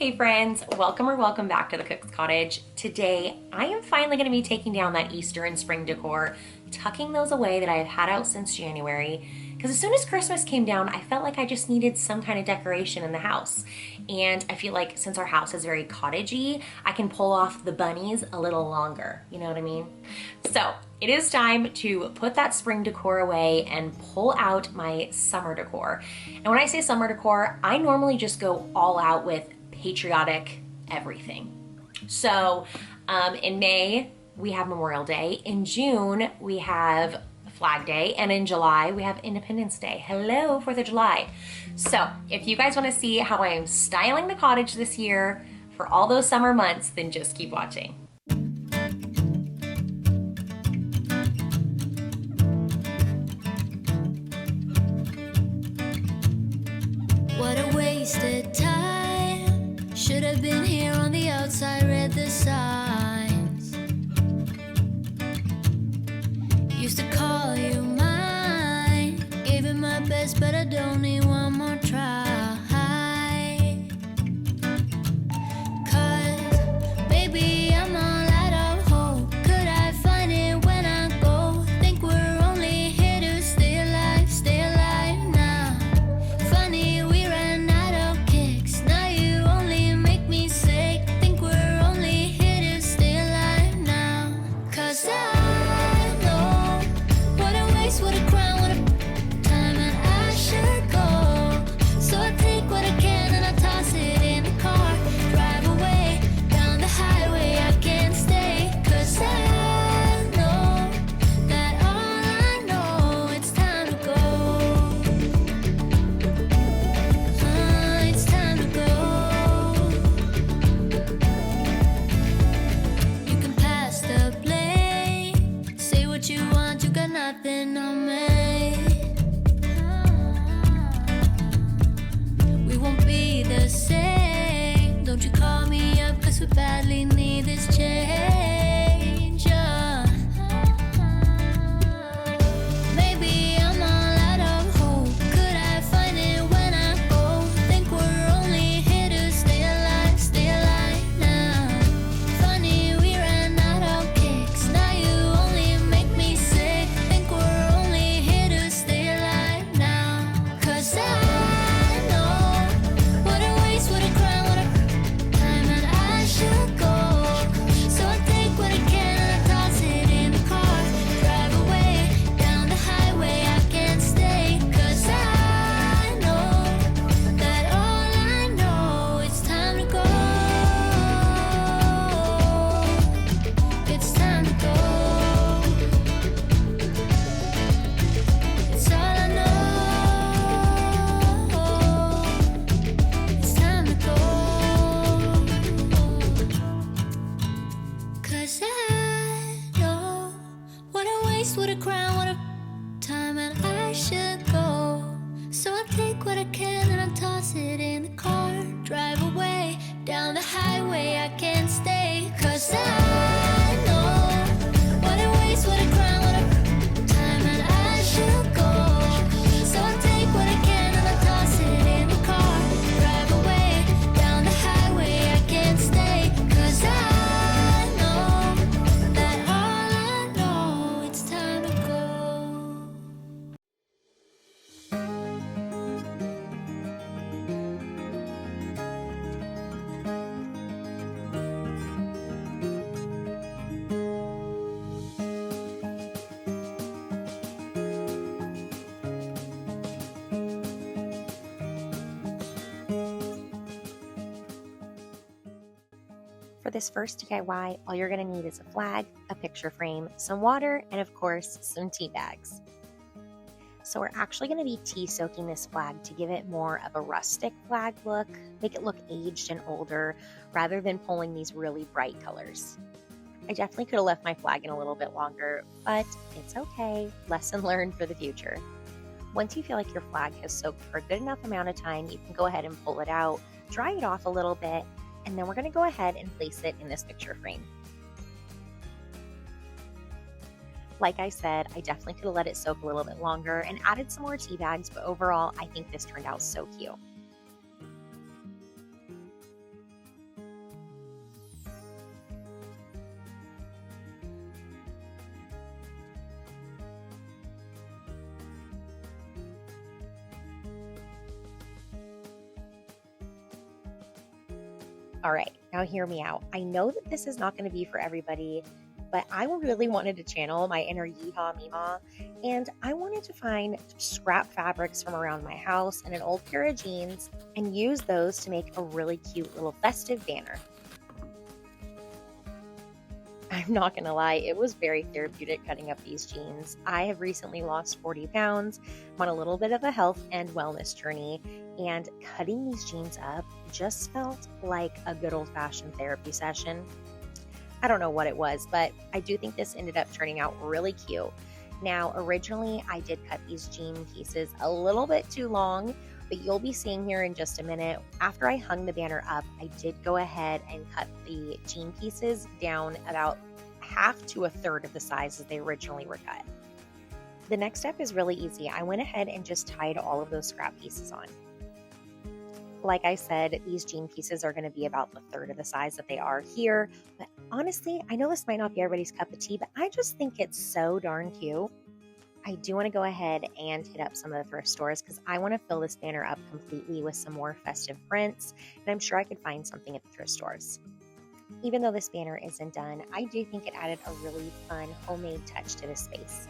Hey friends, welcome back to the Cook's Cottage. Today, I am finally going to be taking down that Easter and spring decor, tucking those away that I have had out since January. Because as soon as Christmas came down, I felt like I just needed some kind of decoration in the house. And I feel like since our house is very cottagey, I can pull off the bunnies a little longer. You know what I mean? So it is time to put that spring decor away and pull out my summer decor. And when I say summer decor, I normally just go all out with patriotic everything. So in May, we have Memorial Day. In June, we have Flag Day. And in July, we have Independence Day. Hello, 4th of July. So if you guys want to see how I am styling the cottage this year for all those summer months, then just keep watching. What a wasted time. Should have been here on the outside, read the signs. Used to call you mine. Gave it my best, but I don't need one more try. 'Cause, baby, I'm all out of hope. Could I find it when I go? Think we're only here to stay alive now. Funny, we ran out of kicks. Now you only make me sick. Think we're only here to stay alive now. 'Cause I know what a waste, what a crime, what a time, and I should go. So I take what I can and I toss it in the car. Drive away down the highway, I can't stay. 'Cause I know that all I know, it's time to go. It's time to go. You can pass the blame. Say what you want, you got nothing on me. We won't be the same. Don't you call me up, 'cause we badly need this change. Maybe I'm all out of hope. Could I find it when I go? Think we're only here to stay alive now. Funny, we ran out of kicks. Now you only make me sick. Think we're only here to stay alive now. 'Cause I know what a waste, what a crime, what a time, and I should go. So I take what I can and I toss it in the car. Drive away down the highway, I can't stay. 'Cause I know that all I know, it's time to go. It's time to go. It's all I know. It's time to go. 'Cause I know what a waste, what a crime, what a time, and I should go. So I take what I can and I toss it in the car. Drive away down the highway, I can't stay. 'Cause I know what a waste, what a crime, what a time, and I should go. So I take what I can and I toss it in the car. Drive away down the highway, I can't stay. 'Cause I know that all I know, it's time to go. For this first DIY, all you're going to need is a flag, a picture frame, some water, and of course, some tea bags. So we're actually going to be tea soaking this flag to give it more of a rustic flag look, make it look aged and older, rather than pulling these really bright colors. I definitely could have left my flag in a little bit longer, but it's okay. Lesson learned for the future. Once you feel like your flag has soaked for a good enough amount of time, you can go ahead and pull it out, dry it off a little bit, and then we're going to go ahead and place it in this picture frame. Like I said, I definitely could have let it soak a little bit longer and added some more tea bags, but overall, I think this turned out so cute. All right, now hear me out. I know that this is not going to be for everybody, but I really wanted to channel my inner yeehaw meemaw, and I wanted to find scrap fabrics from around my house and an old pair of jeans and use those to make a really cute little festive banner. I'm not gonna lie, it was very therapeutic cutting up these jeans. I have recently lost 40 pounds. I'm on a little bit of a health and wellness journey, and cutting these jeans up just felt like a good old-fashioned therapy session. I don't know what it was, but I do think this ended up turning out really cute. Now, originally, I did cut these jean pieces a little bit too long, but you'll be seeing here in just a minute. After I hung the banner up, I did go ahead and cut the jean pieces down about half to a third of the size as they originally were cut. The next step is really easy. I went ahead and just tied all of those scrap pieces on. Like I said, these jean pieces are going to be about the third of the size that they are here. But honestly, I know this might not be everybody's cup of tea, but I just think it's so darn cute. I do want to go ahead and hit up some of the thrift stores because I want to fill this banner up completely with some more festive prints, and I'm sure I could find something at the thrift stores. Even though this banner isn't done, I do think it added a really fun homemade touch to this space.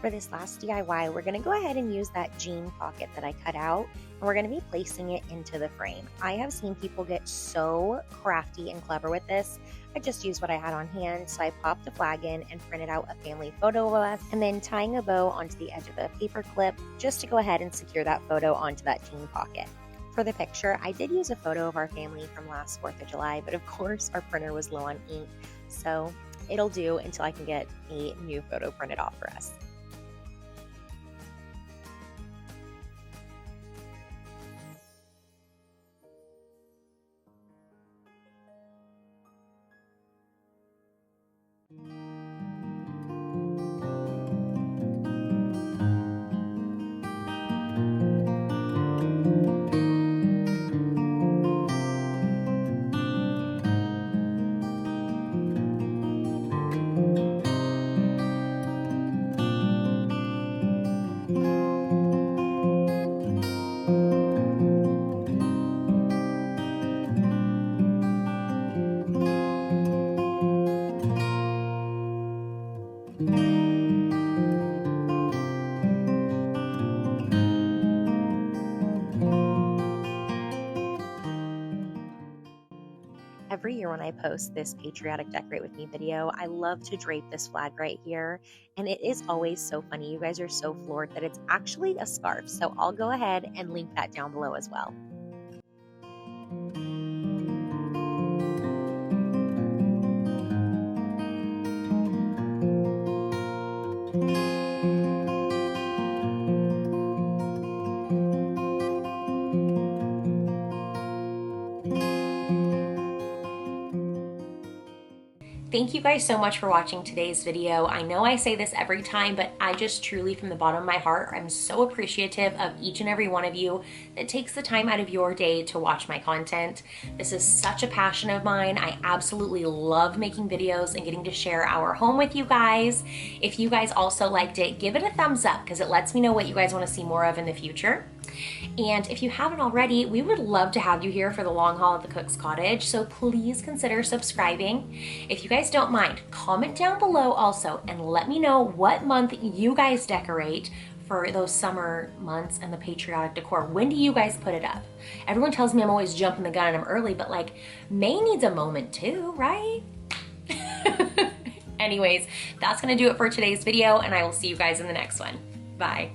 For this last DIY, we're going to go ahead and use that jean pocket that I cut out, and we're going to be placing it into the frame. I have seen people get so crafty and clever with this. I just used what I had on hand, so I popped the flag in and printed out a family photo of us, and then tying a bow onto the edge of the paper clip just to go ahead and secure that photo onto that jean pocket. For the picture, I did use a photo of our family from last 4th of July, but of course our printer was low on ink, so it'll do until I can get a new photo printed off for us. Every year when I post this Patriotic Decorate With Me video, I love to drape this flag right here, and it is always so funny. You guys are so floored that it's actually a scarf, so I'll go ahead and link that down below as well. Thank you guys so much for watching today's video. I know I say this every time, but I just truly, from the bottom of my heart, I'm so appreciative of each and every one of you that takes the time out of your day to watch my content. This is such a passion of mine. I absolutely love making videos and getting to share our home with you guys. If you guys also liked it, give it a thumbs up because it lets me know what you guys want to see more of in the future. And if you haven't already, we would love to have you here for the long haul at the Cook's Cottage, so please consider subscribing. If you guys don't mind, comment down below also and let me know what month you guys decorate for those summer months and the Patriotic Decor. When do you guys put it up? Everyone tells me I'm always jumping the gun and I'm early, but like May needs a moment too, right? Anyways, that's gonna do it for today's video, and I will see you guys in the next one. Bye.